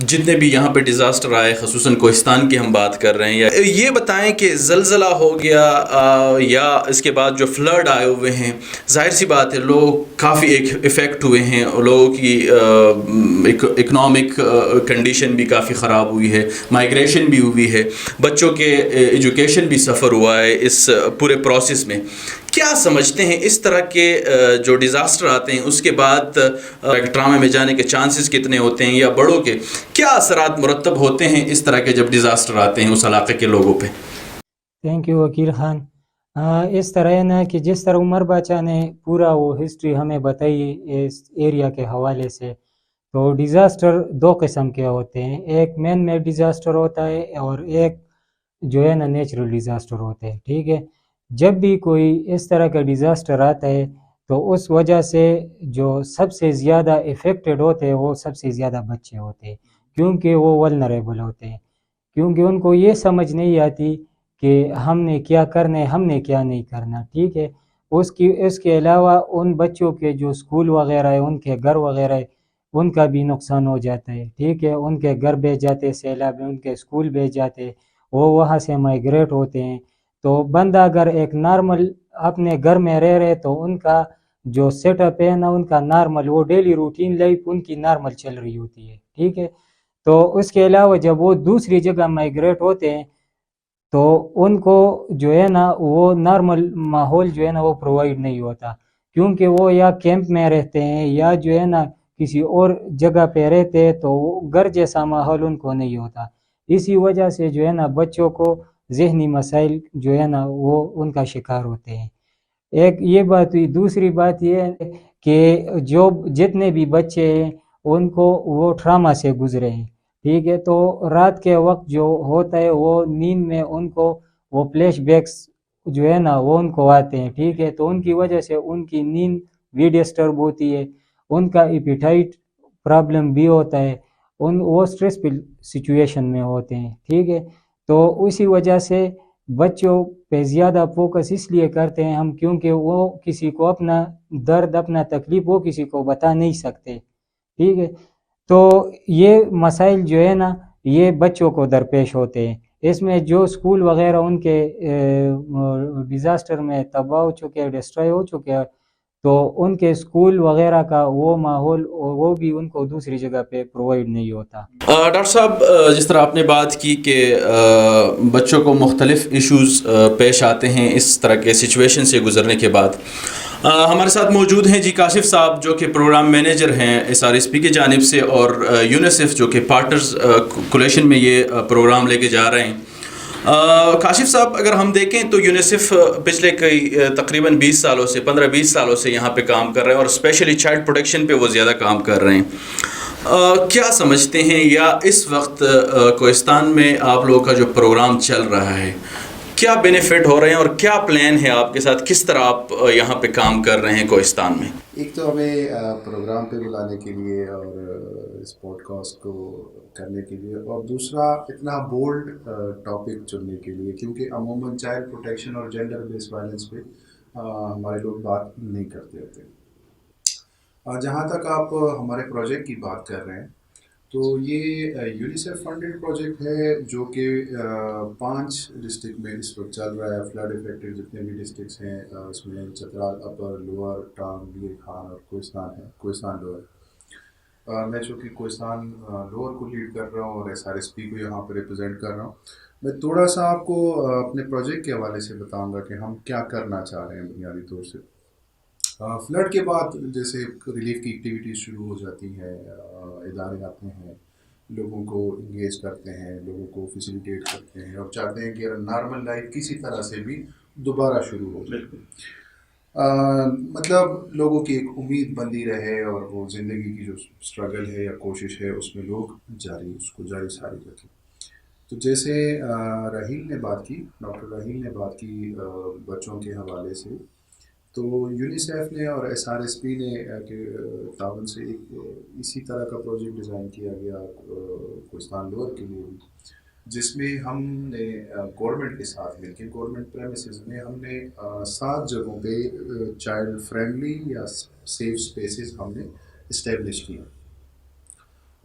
جتنے بھی یہاں پہ ڈیزاسٹر آئے، خصوصاً کوہستان کی ہم بات کر رہے ہیں، یا یہ بتائیں کہ زلزلہ ہو گیا یا اس کے بعد جو فلڈ آئے ہوئے ہیں، ظاہر سی بات ہے لوگ کافی افیکٹ ہوئے ہیں، لوگوں کی اکنامک کنڈیشن بھی کافی خراب ہوئی ہے، مائیگریشن بھی ہوئی ہے، بچوں کے ایجوکیشن بھی سفر ہوا ہے اس پورے پروسیس میں۔ کیا سمجھتے ہیں اس طرح کے جو ڈیزاسٹر آتے ہیں اس کے بعد ٹراما میں جانے کے چانسز کتنے ہوتے ہیں، یا بڑوں کے کیا اثرات مرتب ہوتے ہیں اس طرح کے جب ڈیزاسٹر آتے ہیں اس علاقے کے لوگوں پہ؟ تھینک یو وکیل خان۔ اس طرح ہے نا کہ جس طرح عمر باچا نے پورا وہ ہسٹری ہمیں بتائی اس ایریا کے حوالے سے، تو ڈیزاسٹر دو قسم کے ہوتے ہیں، ایک مین میڈ ڈیزاسٹر ہوتا ہے اور ایک جو ہے نا نیچرل ڈیزاسٹر ہوتا ہے، ٹھیک ہے۔ جب بھی کوئی اس طرح کا ڈیزاسٹر آتا ہے تو اس وجہ سے جو سب سے زیادہ افیکٹڈ ہوتے ہیں وہ سب سے زیادہ بچے ہوتے ہیں، کیونکہ وہ ولنریبل ہوتے ہیں، کیونکہ ان کو یہ سمجھ نہیں آتی کہ ہم نے کیا کرنا ہے، ہم نے کیا نہیں کرنا، ٹھیک ہے۔ اس کے علاوہ ان بچوں کے جو اسکول وغیرہ ہے، ان کے گھر وغیرہ ہے، ان کا بھی نقصان ہو جاتا ہے، ٹھیک ہے۔ ان کے گھر بیچ جاتے سیلاب میں، ان کے اسکول بیچ جاتے، وہ وہاں سے مائیگریٹ ہوتے ہیں۔ تو بندہ اگر ایک نارمل اپنے گھر میں رہ رہے تو ان کا جو سیٹ اپ ہے نا، ان کا نارمل وہ ڈیلی روٹین لائف ان کی نارمل چل رہی ہوتی ہے، ٹھیک ہے۔ تو اس کے علاوہ جب وہ دوسری جگہ مائیگریٹ ہوتے ہیں تو ان کو جو ہے نا وہ نارمل ماحول جو ہے نا وہ پرووائڈ نہیں ہوتا، کیونکہ وہ یا کیمپ میں رہتے ہیں یا جو ہے نا کسی اور جگہ پہ رہتے ہیں، تو وہ گھر جیسا ماحول ان کو نہیں ہوتا۔ اسی وجہ سے جو ہے نا بچوں کو ذہنی مسائل جو ہے نا وہ ان کا شکار ہوتے ہیں۔ ایک یہ بات ہوئی، دوسری بات یہ ہے کہ جو جتنے بھی بچے ہیں ان کو وہ ٹراما سے گزرے ہیں، ٹھیک ہے۔ تو رات کے وقت جو ہوتا ہے وہ نیند میں ان کو وہ فلیش بیکس جو ہے نا وہ ان کو آتے ہیں، ٹھیک ہے۔ تو ان کی وجہ سے ان کی نیند بھی ڈسٹرب ہوتی ہے، ان کا ایپیٹائٹ پرابلم بھی ہوتا ہے، وہ اسٹریسفل سچویشن میں ہوتے ہیں، ٹھیک ہے۔ تو اسی وجہ سے بچوں پہ زیادہ فوکس اس لیے کرتے ہیں ہم، کیونکہ وہ کسی کو اپنا درد اپنا تکلیف وہ کسی کو بتا نہیں سکتے، ٹھیک ہے۔ تو یہ مسائل جو ہے نا یہ بچوں کو درپیش ہوتے ہیں۔ اس میں جو اسکول وغیرہ ان کے ڈیزاسٹر میں تباہ ہو چکے ہیں، ڈسٹرائے ہو چکے ہیں، تو ان کے اسکول وغیرہ کا وہ ماحول وہ بھی ان کو دوسری جگہ پہ پرووائڈ نہیں ہوتا۔ ڈاکٹر صاحب، جس طرح آپ نے بات کی کہ بچوں کو مختلف ایشوز پیش آتے ہیں اس طرح کے سچویشن سے گزرنے کے بعد، ہمارے ساتھ موجود ہیں جی کاشف صاحب، جو کہ پروگرام مینیجر ہیں SRSP کی جانب سے، اور یونیسیف جو کہ پارٹنرز کولیشن میں یہ پروگرام لے کے جا رہے ہیں۔ کاشف صاحب، اگر ہم دیکھیں تو یونیسیف پچھلے تقریباً 20 سالوں سے 15-20 سالوں سے یہاں پہ کام کر رہے ہیں، اور اسپیشلی چائلڈ پروٹیکشن پہ وہ زیادہ کام کر رہے ہیں۔ کیا سمجھتے ہیں، یا اس وقت کوہستان میں آپ لوگوں کا جو پروگرام چل رہا ہے کیا بینیفٹ ہو رہے ہیں، اور کیا پلان ہے آپ کے ساتھ، کس طرح آپ یہاں پہ کام کر رہے ہیں کوہستان میں؟ ایک تو ہمیں پروگرام پہ بلانے کے لیے اور اس پوڈ کاسٹ کو کرنے کے لیے، اور دوسرا اتنا بولڈ ٹاپک چننے کے لیے، کیونکہ عموماً چائلڈ پروٹیکشن اور جینڈر بیس وائلنس پہ ہمارے لوگ بات نہیں کرتے ہوتے۔ جہاں تک آپ ہمارے پروجیکٹ کی بات کر رہے ہیں، تو یہ یونیسیف فنڈڈ پروجیکٹ ہے جو کہ 5 ڈسٹرکٹ میں اس وقت چل رہا ہے۔ فلڈ افیکٹڈ جتنے بھی ڈسٹرکٹس ہیں اس میں چترال اپر، لوور، ٹانگ، لیر خان اور کوہستان ہے، کوہستان لوور۔ میں چونکہ کوہستان لوور کو لیڈ کر رہا ہوں اور SRSP کو یہاں پہ ریپرزینٹ کر رہا ہوں، میں تھوڑا سا آپ کو اپنے پروجیکٹ کے حوالے سے بتاؤں گا کہ ہم کیا کرنا چاہ رہے ہیں بنیادی طور سے۔ فلڈ کے بعد جیسے ریلیف کی ایکٹیویٹیز شروع ہو جاتی ہیں، ادارے آتے ہیں، لوگوں کو انگیج کرتے ہیں، لوگوں کو فیسیلیٹیٹ کرتے ہیں، اور چاہتے ہیں کہ نارمل لائف کسی طرح سے بھی دوبارہ شروع ہو جائے۔ مطلب لوگوں کی ایک امید بندی رہے، اور وہ زندگی کی جو اسٹرگل ہے یا کوشش ہے اس میں لوگ اس کو جاری ساری رکھیں۔ تو جیسے راہیل نے بات کی، ڈاکٹر راہیل نے بات کی بچوں کے حوالے سے، تو یونیسیف نے اور SRSP نے تعاون سے ایک اسی طرح کا پروجیکٹ ڈیزائن کیا گیا کوہستان لوور کے لیے بھی، جس میں ہم نے گورنمنٹ کے ساتھ مل کے گورنمنٹ پریمیسز میں ہم نے 7 جگہوں پہ چائلڈ فرینڈلی یا سیف اسپیسز ہم نے اسٹیبلش کیا۔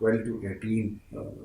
12 to 18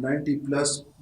90+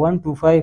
1 to 5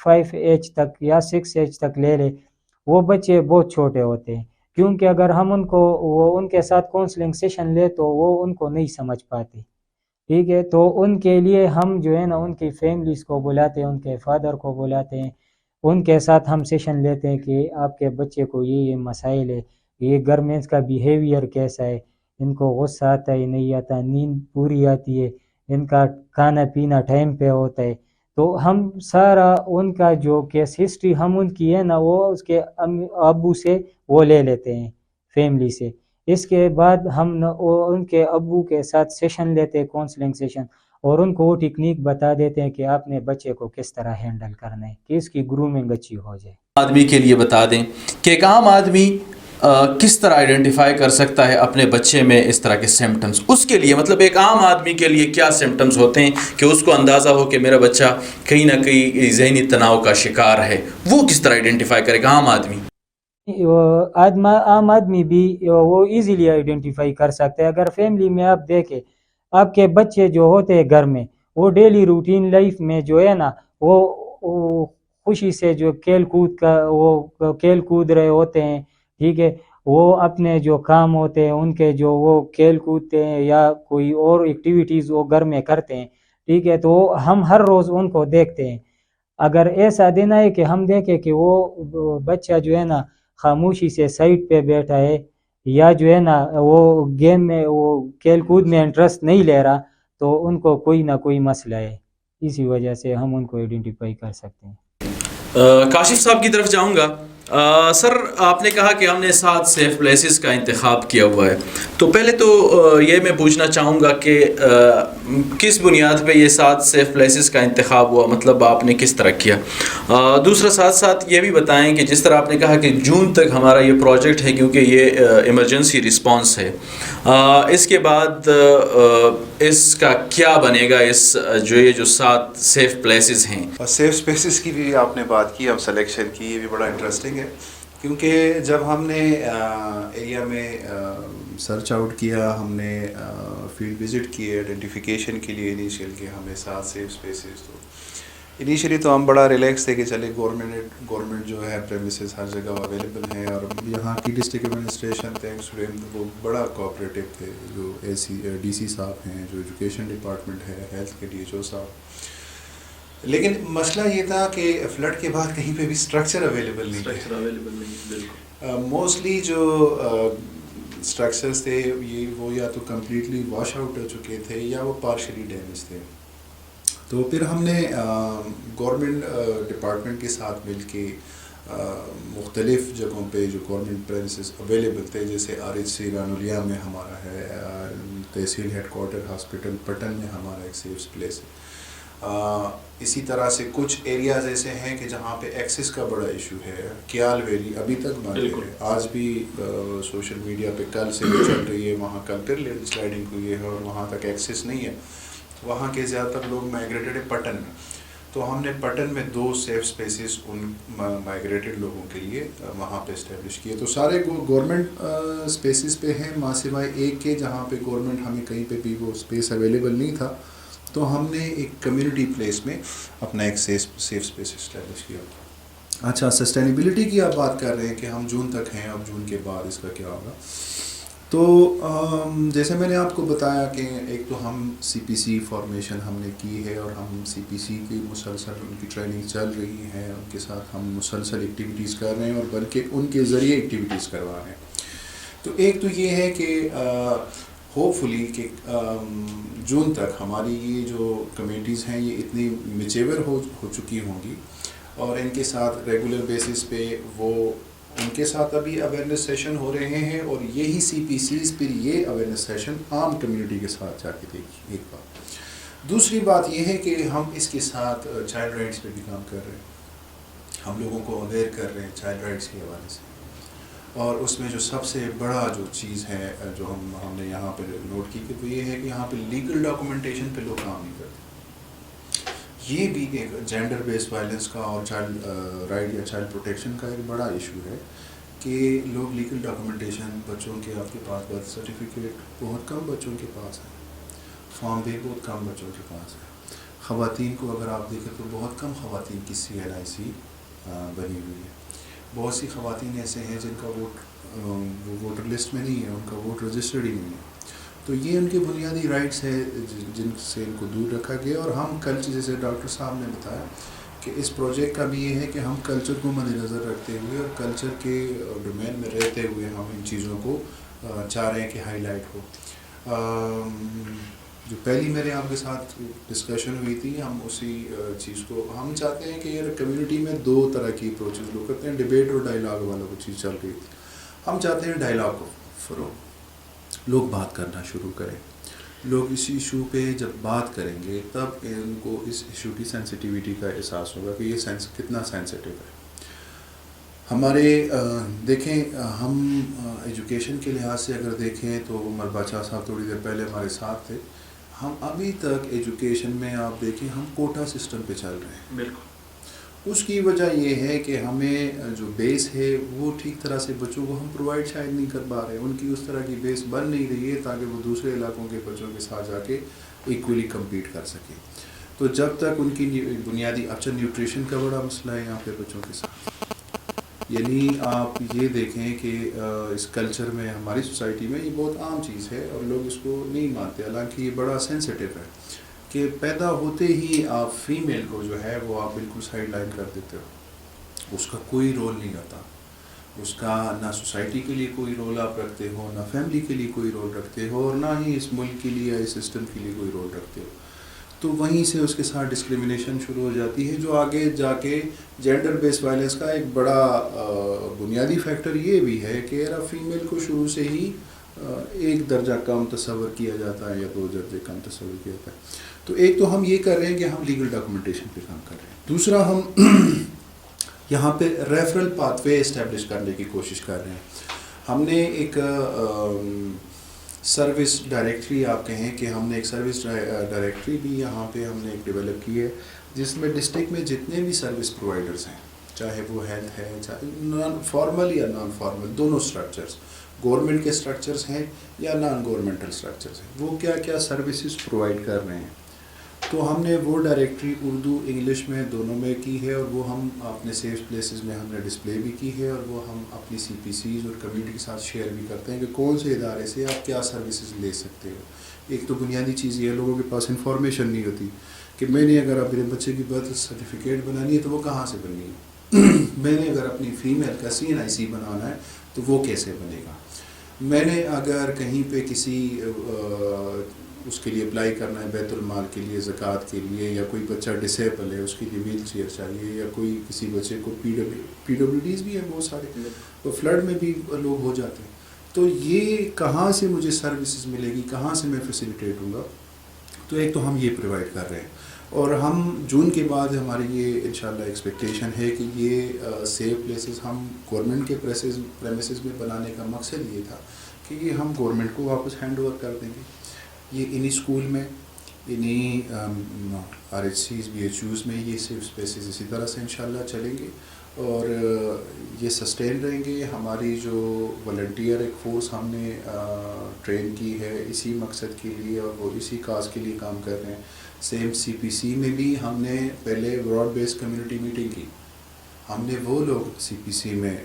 5 ایج تک یا 6 ایج تک لے لے، وہ بچے بہت چھوٹے ہوتے ہیں، کیونکہ اگر ہم ان کے ساتھ کونسلنگ سیشن لے تو وہ ان کو نہیں سمجھ پاتے، ٹھیک ہے؟ تو ان کے لیے ہم جو ہے نا ان کی فیملیز کو بلاتے ہیں، ان کے فادر کو بلاتے ہیں، ان کے ساتھ ہم سیشن لیتے ہیں کہ آپ کے بچے کو یہ مسائل ہے، یہ گھر میں اس کا بیہیویئر کیسا ہے، ان کو غصہ آتا ہے نہیں آتا، نیند پوری آتی ہے، ان کا کھانا پینا ٹائم پہ ہوتا ہے، تو ہم سارا ان کا جو کیس ہسٹری ہم ان کی ہے نا وہ اس کے ابو سے وہ لے لیتے ہیں، فیملی سے۔ اس کے بعد ہم ان کے ابو کے ساتھ سیشن لیتے ہیں، کونسلنگ سیشن، اور ان کو وہ ٹیکنیک بتا دیتے ہیں کہ آپ نے بچے کو کس طرح ہینڈل کرنا ہے کہ اس کی گرومنگ اچھی ہو جائے۔ آدمی کے لیے بتا دیں کہ ایک عام آدمی کس طرح آئیڈینٹیفائی کر سکتا ہے اپنے بچے میں اس طرح کے سمٹمز، اس کے لیے مطلب ایک عام آدمی کے لیے کیا سمٹمز ہوتے ہیں کہ اس کو اندازہ ہو کہ میرا بچہ کہیں نہ کہیں ذہنی تناؤ کا شکار ہے، وہ کس طرح آئیڈینٹیفائی کرے گا عام آدمی؟ عام آدمی بھی وہ ایزیلی آئیڈینٹیفائی کر سکتے ہیں۔ اگر فیملی میں آپ دیکھیں، آپ کے بچے جو ہوتے ہیں گھر میں، وہ ڈیلی روٹین لائف میں جو ہے نا وہ خوشی سے جو کھیل کود رہے ہوتے ہیں، ٹھیک ہے، وہ اپنے جو کام ہوتے ہیں ان کے جو وہ کھیل کودتے ہیں یا کوئی اور ایکٹیویٹیز وہ گھر میں کرتے ہیں، ٹھیک ہے، تو ہم ہر روز ان کو دیکھتے ہیں۔ اگر ایسا دن ہے کہ ہم دیکھیں کہ وہ بچہ جو ہے نا خاموشی سے سائڈ پہ بیٹھا ہے یا جو ہے نا وہ گیم میں وہ کھیل کود میں انٹرسٹ نہیں لے رہا، تو ان کو کوئی نہ کوئی مسئلہ ہے، اسی وجہ سے ہم ان کو آئیڈینٹیفائی کر سکتے ہیں۔ کاشف صاحب کی طرف جاؤں گا۔ سر آپ نے کہا کہ ہم نے 7 سیف پلیسز کا انتخاب کیا ہوا ہے، تو پہلے تو یہ میں پوچھنا چاہوں گا کہ کس بنیاد پہ یہ 7 سیف پلیسز کا انتخاب ہوا، مطلب آپ نے کس طرح کیا؟ دوسرا ساتھ ساتھ یہ بھی بتائیں کہ جس طرح آپ نے کہا کہ جون تک ہمارا یہ پروجیکٹ ہے کیونکہ یہ ایمرجنسی رسپانس ہے، اس کے بعد اس کا کیا بنے گا، یہ جو 7 سیف پلیسز ہیں؟ اور سیف اسپیسز کی بھی آپ نے بات کی، اب سلیکشن کی، یہ بھی بڑا انٹرسٹنگ ہے، کیونکہ جب ہم نے ایریا میں سرچ آؤٹ کیا، ہم نے فیلڈ وزٹ کیے آئیڈینٹیفیکیشن کے لیے انیشیل کہ ہمیں 7 سیف اسپیسز، تو انیشیلی تو ہم بڑا ریلیکس تھے کہ چلے گورنمنٹ جو ہے پریمیسز ہر جگہ اویلیبل ہیں، اور یہاں کی ڈسٹرکٹ ایڈمنسٹریشن تھینکس ٹو ہم وہ بڑا کوآپریٹو تھے، جو ڈی سی صاحب ہیں، جو ایجوکیشن ڈپارٹمنٹ ہے، ہیلتھ کے ڈی ایچ او صاحب۔ لیکن مسئلہ یہ تھا کہ فلڈ کے بعد کہیں پہ بھی اسٹرکچر اویلیبل نہیں، موسٹلی جو اسٹرکچرس تھے وہ یا تو کمپلیٹلی واش آؤٹ ہو چکے تھے یا وہ پارشلی ڈیمیج تھے۔ تو پھر ہم نے گورنمنٹ ڈپارٹمنٹ کے ساتھ مل کے مختلف جگہوں پہ جو گورنمنٹ پریمیسز اویلیبل تھے، جیسے RHC رانولیا میں ہمارا ہے، تحصیل ہیڈ کوارٹر ہاسپٹل پٹن میں ہمارا ایک سیف پلیس ہے، اسی طرح سے کچھ ایریاز ایسے ہیں کہ جہاں پہ ایکسیس کا بڑا ایشو ہے، کیال ویلی ابھی تک بند ہے، آج بھی سوشل میڈیا پہ کل سے چل رہی ہے، وہاں کل پھر لینڈ سلائڈنگ ہوئی ہے اور وہاں تک ایکسیس نہیں ہے، وہاں کے زیادہ تر لوگ مائگریٹڈ ہے پٹن میں، تو ہم نے پٹن میں 2 سیف اسپیسز ان مائگریٹڈ لوگوں کے لیے وہاں پہ اسٹیبلش کیے، تو سارے گورنمنٹ اسپیسز پہ ہیں، ماں سوائے ایک کے جہاں پہ گورنمنٹ ہمیں کہیں پہ بھی وہ اسپیس اویلیبل نہیں تھا، تو ہم نے ایک کمیونٹی پلیس میں اپنا ایک سیف اسپیس اسٹیبلش کیا۔ اچھا، سسٹینیبلٹی کی آپ بات کر رہے ہیں کہ ہم جون تک ہیں، اب جون کے بعد اس کا کیا ہوگا، تو جیسے میں نے آپ کو بتایا کہ ایک تو ہم CPC فارمیشن ہم نے کی ہے، اور ہم CPC کی مسلسل ان کی ٹریننگ چل رہی ہے، ان کے ساتھ ہم مسلسل ایکٹیویٹیز کر رہے ہیں، اور بلکہ ان کے ذریعے ایکٹیویٹیز کروا رہے ہیں۔ تو ایک تو یہ ہے کہ ہوپ فلی کہ جون تک ہماری یہ جو کمیٹیز ہیں یہ اتنی میچیور ہو چکی ہوں گی، اور ان کے ساتھ ریگولر بیسس پہ وہ ان کے ساتھ ابھی اویئرنیس سیشن ہو رہے ہیں، اور یہی CPCs پھر یہ اویئرنیس سیشن عام کمیونٹی کے ساتھ جا کے دے گی، ایک بات۔ دوسری بات یہ ہے کہ ہم اس کے ساتھ چائلڈ رائٹس پہ بھی کام کر رہے ہیں، ہم لوگوں کو اویئر کر رہے ہیں چائلڈ رائٹس کے حوالے سے، اور اس میں جو سب سے بڑا جو چیز ہے جو ہم نے یہاں پہ نوٹ کی کہ وہ یہ ہے کہ یہاں پہ لیگل ڈاکومنٹیشن پہ لوگ کام نہیں کرتے۔ یہ بھی ایک جینڈر بیسڈ وائلنس کا اور چائلڈ رائٹ یا چائلڈ پروٹیکشن کا ایک بڑا ایشو ہے کہ لوگ لیگل ڈاکومنٹیشن بچوں کے، آپ کے پاس برتھ سرٹیفکیٹ بہت کم بچوں کے پاس ہے، فارم بھی بہت کم بچوں کے پاس ہے، خواتین کو اگر آپ دیکھیں تو بہت کم خواتین کی CNIC بنی ہوئی ہے. بہت سی خواتین ایسے ہیں جن کا وہ ووٹر لسٹ میں نہیں ہے, ان کا ووٹ رجسٹرڈ ہی نہیں ہے. تو یہ ان کے بنیادی رائٹس ہیں جن سے ان کو دور رکھا گیا. اور ہم کلچر, جیسے ڈاکٹر صاحب نے بتایا کہ اس پروجیکٹ کا بھی یہ ہے کہ ہم کلچر کو مد نظر رکھتے ہوئے اور کلچر کے ڈومین میں رہتے ہوئے ہم ان چیزوں کو چاہ رہے ہیں کہ ہائی لائٹ ہو. جو پہلی میرے آپ کے ساتھ ڈسکشن ہوئی تھی, ہم اسی چیز کو ہم چاہتے ہیں کہ یار کمیونٹی میں 2 طرح کی اپروچز لوگ کرتے ہیں, ڈیبیٹ اور ڈائلاگ والا وہ چیز چل رہی تھی. ہم چاہتے ہیں ڈائلاگ کو فروغ, لوگ بات کرنا شروع کریں. لوگ اس ایشو پہ جب بات کریں گے تب ان کو اس ایشو کی سینسٹیوٹی کا احساس ہوگا کہ یہ کتنا سینسٹیو ہے. ہمارے دیکھیں, ہم ایجوکیشن کے لحاظ سے اگر دیکھیں تو عمر بادشاہ صاحب تھوڑی دیر پہلے ہمارے ساتھ تھے. ہم ابھی تک ایجوکیشن میں آپ دیکھیں ہم کوٹا سسٹم پہ چل رہے ہیں. بالکل. اس کی وجہ یہ ہے کہ ہمیں جو بیس ہے وہ ٹھیک طرح سے بچوں کو ہم پرووائڈ شاید نہیں کر پا رہے. ان کی اس طرح کی بیس بن نہیں رہی ہے تاکہ وہ دوسرے علاقوں کے بچوں کے ساتھ جا کے ایکولی کمپیٹ کر سکیں. تو جب تک ان کی بنیادی اچھا نیوٹریشن کا بڑا مسئلہ ہے یہاں پہ بچوں کے ساتھ. یعنی آپ یہ دیکھیں کہ اس کلچر میں ہماری سوسائٹی میں یہ بہت عام چیز ہے اور لوگ اس کو نہیں مانتے, حالانکہ یہ بڑا سینسٹیو ہے کہ پیدا ہوتے ہی آپ فیمیل کو جو ہے وہ آپ بالکل سائڈ لائن کر دیتے ہو. اس کا کوئی رول نہیں رہتا, اس کا نہ سوسائٹی کے لیے کوئی رول آپ رکھتے ہو, نہ فیملی کے لیے کوئی رول رکھتے ہو, اور نہ ہی اس ملک کے لیے یا اس سسٹم کے لیے کوئی رول رکھتے ہو. تو وہیں سے اس کے ساتھ ڈسکریمنیشن شروع ہو جاتی ہے, جو آگے جا کے جینڈر بیس وائلنس کا ایک بڑا بنیادی فیکٹر یہ بھی ہے کہ فیمیل کو شروع سے ہی ایک درجہ کم تصور کیا جاتا ہے یا 2 درجے کم تصور کیا جاتا ہے. تو ایک تو ہم یہ کر رہے ہیں کہ ہم لیگل ڈاکومنٹیشن پہ کام کر رہے ہیں. دوسرا ہم یہاں پہ ریفرل پاتھ وے اسٹیبلش کرنے کی کوشش کر رہے ہیں. ہم نے ایک سروس ڈائریکٹری, آپ کہیں کہ ہم نے ایک سروس ڈائریکٹری بھی یہاں پہ ہم نے ایک ڈیولپ کی ہے, جس میں ڈسٹرکٹ میں جتنے بھی سروس پرووائڈرز ہیں, چاہے وہ ہیلتھ ہے, چاہے فارمل یا نان فارمل, دونوں اسٹرکچرز, گورنمنٹ کے اسٹرکچرز ہیں یا نان گورنمنٹل اسٹرکچرز ہیں, وہ کیا کیا سروسز پرووائڈ کر رہے ہیں. تو ہم نے وہ ڈائریکٹری اردو انگلش میں دونوں میں کی ہے, اور وہ ہم اپنے سیف پلیسز میں ہم نے ڈسپلے بھی کی ہے, اور وہ ہم اپنی CPCs اور کمیونٹی کے ساتھ شیئر بھی کرتے ہیں کہ کون سے ادارے سے آپ کیا سروسز لے سکتے ہو. ایک تو بنیادی چیز یہ ہے, لوگوں کے پاس انفارمیشن نہیں ہوتی کہ میں نے اگر اپنے بچے کی برتھ سرٹیفکیٹ بنانی ہے تو وہ کہاں سے بننی ہے, میں نے اگر اپنی فیمیل کا CNIC بنانا ہے تو وہ کیسے بنے گا, میں نے اگر کہیں پہ کسی اس کے لیے اپلائی کرنا ہے بیت المال کے لیے, زکوٰۃ کے لیے, یا کوئی بچہ ڈسیبل ہے اس کے لیے ویل چیئر چاہیے, یا کوئی کسی بچے کو PWDs بھی ہیں بہت سارے, تو فلڈ میں بھی لوگ ہو جاتے ہیں. تو یہ کہاں سے مجھے سروسز ملے گی, کہاں سے میں فیسیلیٹیٹ ہوں گا. تو ایک تو ہم یہ پرووائڈ کر رہے ہیں, اور ہم جون کے بعد ہماری یہ انشاءاللہ ایکسپیکٹیشن ہے کہ یہ سیف پلیسز ہم گورنمنٹ کے پریمیسز میں بنانے کا مقصد یہ تھا کہ یہ ہم گورنمنٹ کو واپس ہینڈ اوور کر دیں گے. یہ انہی اسکول میں, انہی RHCs BHUs میں یہ سیف اسپیسز اسی طرح سے انشاءاللہ چلیں گے, اور یہ سسٹین رہیں گے. ہماری جو والنٹیئر ایک فورس ہم نے ٹرین کی ہے اسی مقصد کے لیے, اور وہ اسی کاز کے لیے کام کر رہے ہیں. سیم CPC میں بھی ہم نے پہلے براڈ بیس کمیونٹی میٹنگ کی, ہم نے وہ لوگ CPC میں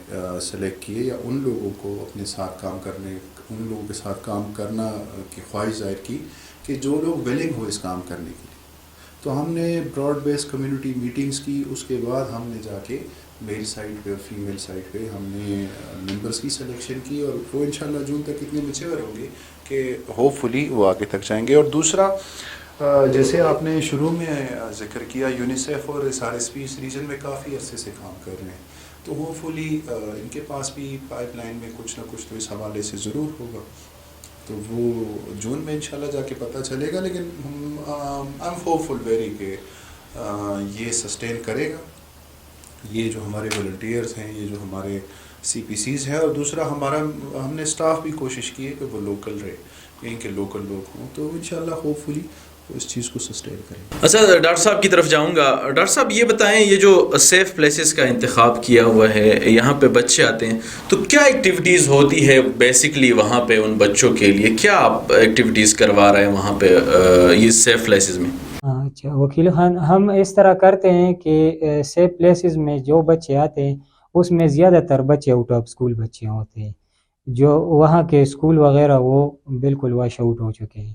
سلیکٹ کیے یا ان لوگوں کو اپنے ساتھ کام کرنے, ان لوگوں کے ساتھ کام کرنا کی خواہش ظاہر کی کہ جو لوگ ویلنگ ہو اس کام کرنے کے لیے. تو ہم نے براڈ بیس کمیونٹی میٹنگز کی, اس کے بعد ہم نے جا کے میل سائٹ پہ اور فیمیل سائٹ پہ ہم نے ممبرس کی سلیکشن کی, اور وہ انشاءاللہ جون تک اتنے میچور ہوں گے کہ ہوپ فلی وہ آگے تک جائیں گے. اور دوسرا, جیسے آپ نے شروع میں ذکر کیا, یونیسیف اور SRSP اس ریجن میں کافی عرصے سے کام کر رہے ہیں, تو ہوپ فلی ان کے پاس بھی پائپ لائن میں کچھ نہ کچھ تو اس حوالے سے ضرور ہوگا. تو وہ جون میں انشاءاللہ جا کے پتہ چلے گا, لیکن I am hopeful very کہ یہ سسٹین کرے گا. یہ جو ہمارے والنٹیئرز ہیں, یہ جو ہمارے CPCs ہیں, اور دوسرا ہم نے اسٹاف بھی کوشش کی ہے کہ وہ لوکل رہے, یہیں کے لوکل لوگ ہوں, تو انشاءاللہ ہوپ فلی وہ اس چیز کو سسٹین کریں. اچھا, ڈاکٹر صاحب کی طرف جاؤں گا. ڈاکٹر صاحب یہ بتائیں, یہ جو سیف پلیسز کا انتخاب کیا ہوا ہے, یہاں پہ بچے آتے ہیں, تو کیا ایکٹیویٹیز ہوتی ہے بیسکلی وہاں پہ ان بچوں کے لیے, کیا آپ ایکٹیویٹیز کروا رہے ہیں وہاں پہ یہ سیف پلیسز میں؟ اچھا وکیل خان، ہم اس طرح کرتے ہیں کہ سیف پلیسز میں جو بچے آتے ہیں اس میں زیادہ تر بچے آؤٹ آف اسکول بچے ہوتے ہیں، جو وہاں کے اسکول وغیرہ وہ بالکل واش آؤٹ ہو چکے ہیں،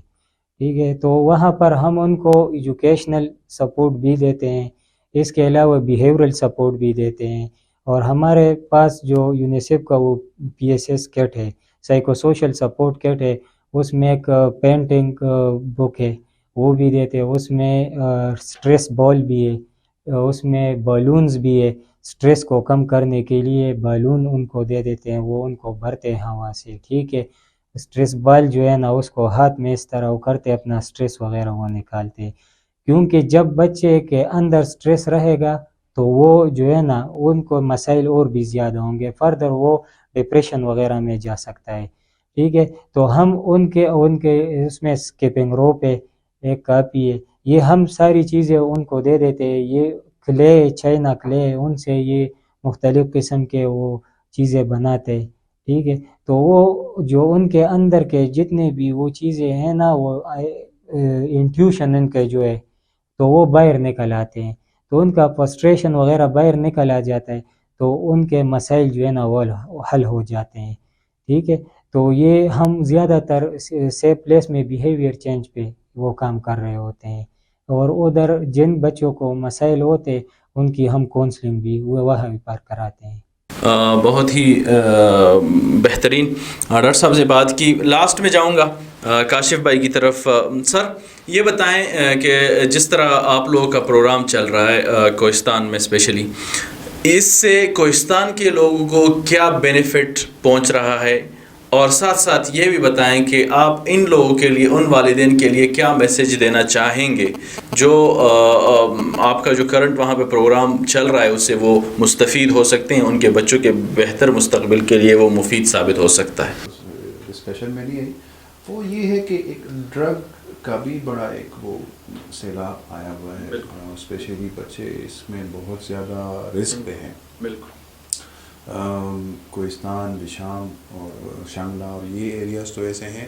ٹھیک ہے، تو وہاں پر ہم ان کو ایجوکیشنل سپورٹ بھی دیتے ہیں، اس کے علاوہ بیہیورل سپورٹ بھی دیتے ہیں، اور ہمارے پاس جو یونیسیف کا وہ PSS کٹ ہے، سائیکو سوشل سپورٹ کٹ ہے، اس میں ایک پینٹنگ بک ہے وہ بھی دیتے ہیں، اس میں سٹریس بال بھی ہے، اس میں بالونز بھی ہے، سٹریس کو کم کرنے کے لیے بالون ان کو دے دیتے ہیں، وہ ان کو بھرتے ہیں ہوا سے، ٹھیک ہے، سٹریس بال جو ہے نا اس کو ہاتھ میں اس طرح وہ کرتے اپنا سٹریس وغیرہ وہ نکالتے ہیں، کیونکہ جب بچے کے اندر سٹریس رہے گا تو وہ جو ہے نا ان کو مسائل اور بھی زیادہ ہوں گے، فردر وہ ڈپریشن وغیرہ میں جا سکتا ہے، ٹھیک ہے، تو ہم ان کے اس میں اسکیپنگ روپ ہے، ایک کاپی ہے، یہ ہم ساری چیزیں ان کو دے دیتے ہیں، یہ کلے چائنا کلے ان سے یہ مختلف قسم کے وہ چیزیں بناتے ہیں، ٹھیک ہے، تو وہ جو ان کے اندر کے جتنے بھی وہ چیزیں ہیں نا وہ انٹیوشن ان کے جو ہے تو وہ باہر نکل آتے ہیں، تو ان کا فرسٹریشن وغیرہ باہر نکل آ جاتا ہے، تو ان کے مسائل جو ہے نا وہ حل ہو جاتے ہیں، ٹھیک ہے، تو یہ ہم زیادہ تر سیف پلیس میں بیہیویئر چینج پہ وہ کام کر رہے ہوتے ہیں، اور ادھر جن بچوں کو مسائل ہوتے ان کی ہم کونسلنگ بھی وہاں پر کراتے ہیں۔ بہت ہی بہترین ڈاکٹر صاحب سے بات کی۔ لاسٹ میں جاؤں گا کاشف بھائی کی طرف۔ سر یہ بتائیں کہ جس طرح آپ لوگوں کا پروگرام چل رہا ہے کوہستان میں اسپیشلی، اس سے کوہستان کے لوگوں کو کیا بینیفٹ پہنچ رہا ہے، اور ساتھ ساتھ یہ بھی بتائیں کہ آپ ان لوگوں کے لیے، ان والدین کے لیے کیا میسیج دینا چاہیں گے جو آپ کا جو کرنٹ وہاں پہ پروگرام چل رہا ہے اس سے وہ مستفید ہو سکتے ہیں، ان کے بچوں کے بہتر مستقبل کے لیے وہ مفید ثابت ہو سکتا ہے۔ ڈسکشن میں نہیں آئی، وہ یہ ہے کہ ایک ڈرگ کا بھی بڑا ایک وہ سیلاب آیا ہوا ہے، اسپیشلی بچے اس میں بہت زیادہ رسک پہ ہیں۔ بالکل کوہستان، بشام اور شانگلہ اور یہ ایریاز تو ایسے ہیں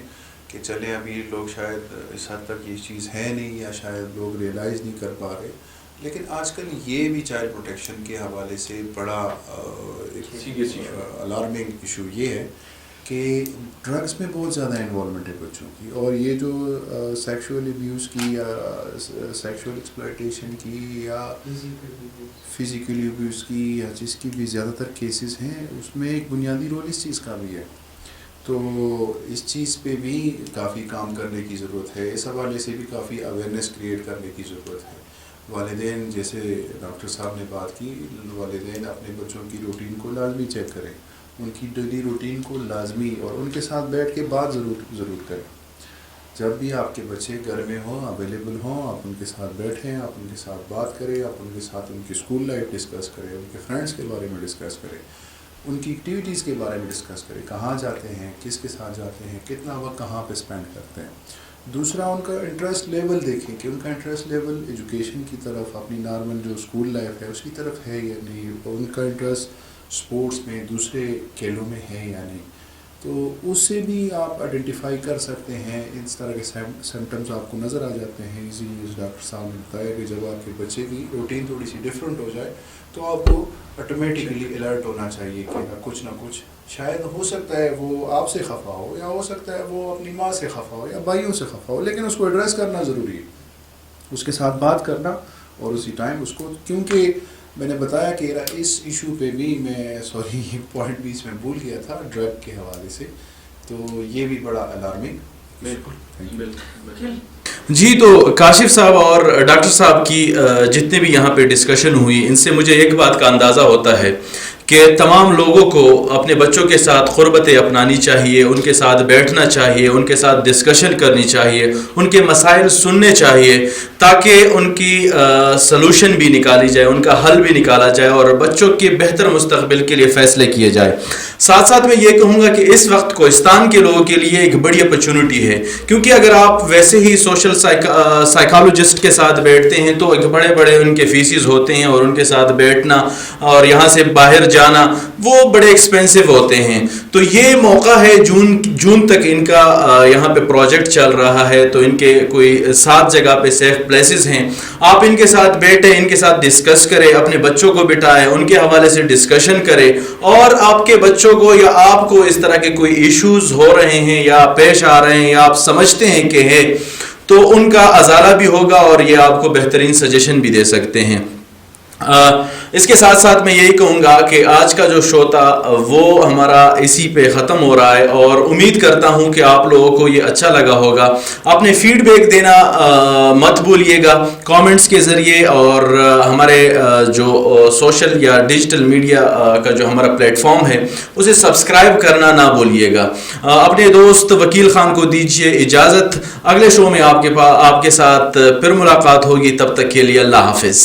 کہ چلے ابھی لوگ شاید اس حد تک یہ چیز ہے نہیں، یا شاید لوگ ریئلائز نہیں کر پا رہے، لیکن آج کل یہ بھی چائلڈ پروٹیکشن کے حوالے سے بڑا الارمنگ ایشو یہ ہے کہ ڈرگس میں بہت زیادہ انوالومنٹ ہے بچوں کی، اور یہ جو سیکشول ایبیوز کی یا سیکشول ایکسپلائٹیشن کی یا فزیکل ایبیوز کی یا جس کی بھی زیادہ تر کیسز ہیں، اس میں ایک بنیادی رول اس چیز کا بھی ہے، تو اس چیز پہ بھی کافی کام کرنے کی ضرورت ہے، اس حوالے سے بھی کافی اویئرنیس کریٹ کرنے کی ضرورت ہے۔ والدین، جیسے ڈاکٹر صاحب نے بات کی، والدین اپنے بچوں کی روٹین کو لازمی چیک کریں، ان کی ڈیلی روٹین کو لازمی اور ان کے ساتھ بیٹھ کے بات ضرور کریں۔ جب بھی آپ کے بچے گھر میں ہوں، اویلیبل ہوں، آپ ان کے ساتھ بیٹھیں، آپ ان کے ساتھ بات کریں، آپ ان کے ساتھ ان کی اسکول لائف ڈسکس کریں، ان کے فرینڈس کے بارے میں ڈسکس کریں، ان کی ایکٹیویٹیز کے بارے میں ڈسکس کریں، کہاں جاتے ہیں، کس کے ساتھ جاتے ہیں، کتنا وقت کہاں پہ اسپینڈ کرتے ہیں۔ دوسرا، ان کا انٹرسٹ لیول دیکھیں کہ ان کا انٹرسٹ لیول ایجوکیشن کی طرف، اپنی نارمل جو اسکول لائف ہے اس کی طرف ہے یا نہیں، اور ان کا انٹرسٹ اسپورٹس میں، دوسرے کھیلوں میں ہے یا نہیں، تو اس سے بھی آپ آئیڈینٹیفائی کر سکتے ہیں۔ اس طرح کے سمٹمز آپ کو نظر آ جاتے ہیں ایزیلی۔ ڈاکٹر صاحب نے بتایا کہ جب آپ کے بچے کی روٹین تھوڑی سی ڈفرینٹ ہو جائے تو آپ کو آٹومیٹکلی الرٹ ہونا چاہیے کہ کچھ نہ کچھ، شاید ہو سکتا ہے وہ آپ سے خفا ہو، یا ہو سکتا ہے وہ اپنی ماں سے خفا ہو یا بھائیوں سے خفا ہو، لیکن اس کو ایڈریس کرنا ضروری ہے، اس کے ساتھ بات کرنا، اور اسی ٹائم اس کو، کیونکہ میں نے بتایا کہ اس ایشو پہ بھی میں یہ پوائنٹ بھی اس میں بھول گیا تھا ڈرگ کے حوالے سے، تو یہ بھی بڑا الارمنگ۔ بالکل جی، تو کاشف صاحب اور ڈاکٹر صاحب کی جتنے بھی یہاں پہ ڈسکشن ہوئی، ان سے مجھے ایک بات کا اندازہ ہوتا ہے کہ تمام لوگوں کو اپنے بچوں کے ساتھ قربتیں اپنانی چاہیے، ان کے ساتھ بیٹھنا چاہیے، ان کے ساتھ ڈسکشن کرنی چاہیے، ان کے مسائل سننے چاہیے، تاکہ ان کی سلوشن بھی نکالی جائے، ان کا حل بھی نکالا جائے، اور بچوں کے بہتر مستقبل کے لیے فیصلے کیے جائے۔ ساتھ ساتھ میں یہ کہوں گا کہ اس وقت کوہستان کے لوگوں کے لیے ایک بڑی اپرچونٹی ہے، کیونکہ اگر آپ ویسے ہی سوشل سائیکالوجسٹ کے ساتھ بیٹھتے ہیں تو ایک بڑے بڑے ان کے فیسز ہوتے ہیں، اور ان کے ساتھ بیٹھنا اور یہاں سے باہر جانا وہ بڑے ایکسپینسو ہوتے ہیں. تو یہ موقع ہے, جون تک ان کا یہاں پہ پروجیکٹ چل رہا ہے, تو ان کے کوئی 7 جگہ پہ سیف پلیسز ہیں. آپ ان کے ساتھ بیٹھیں, ان کے ساتھ ڈسکس کریں, اپنے بچوں کو بٹھائیں, ان کے حوالے سے ڈسکشن کریں, اور آپ کے بچوں کو یا آپ کو اس طرح کے کوئی ایشوز ہو رہے ہیں یا پیش آ رہے ہیں یا آپ سمجھتے ہیں کہ ہے, تو ان کا ازالہ بھی ہوگا اور یہ آپ کو بہترین سجیشن بھی دے سکتے ہیں. اس کے ساتھ ساتھ میں یہی کہوں گا کہ آج کا جو شو تھا وہ ہمارا اسی پہ ختم ہو رہا ہے, اور امید کرتا ہوں کہ آپ لوگوں کو یہ اچھا لگا ہوگا. اپنے فیڈ بیک دینا مت بھولیے گا کامنٹس کے ذریعے, اور ہمارے جو سوشل یا ڈیجیٹل میڈیا کا جو ہمارا پلیٹ فارم ہے اسے سبسکرائب کرنا نہ بھولیے گا. اپنے دوست وکیل خان کو دیجیے اجازت, اگلے شو میں آپ کے ساتھ پھر ملاقات ہوگی. تب تک کے لیے اللہ حافظ.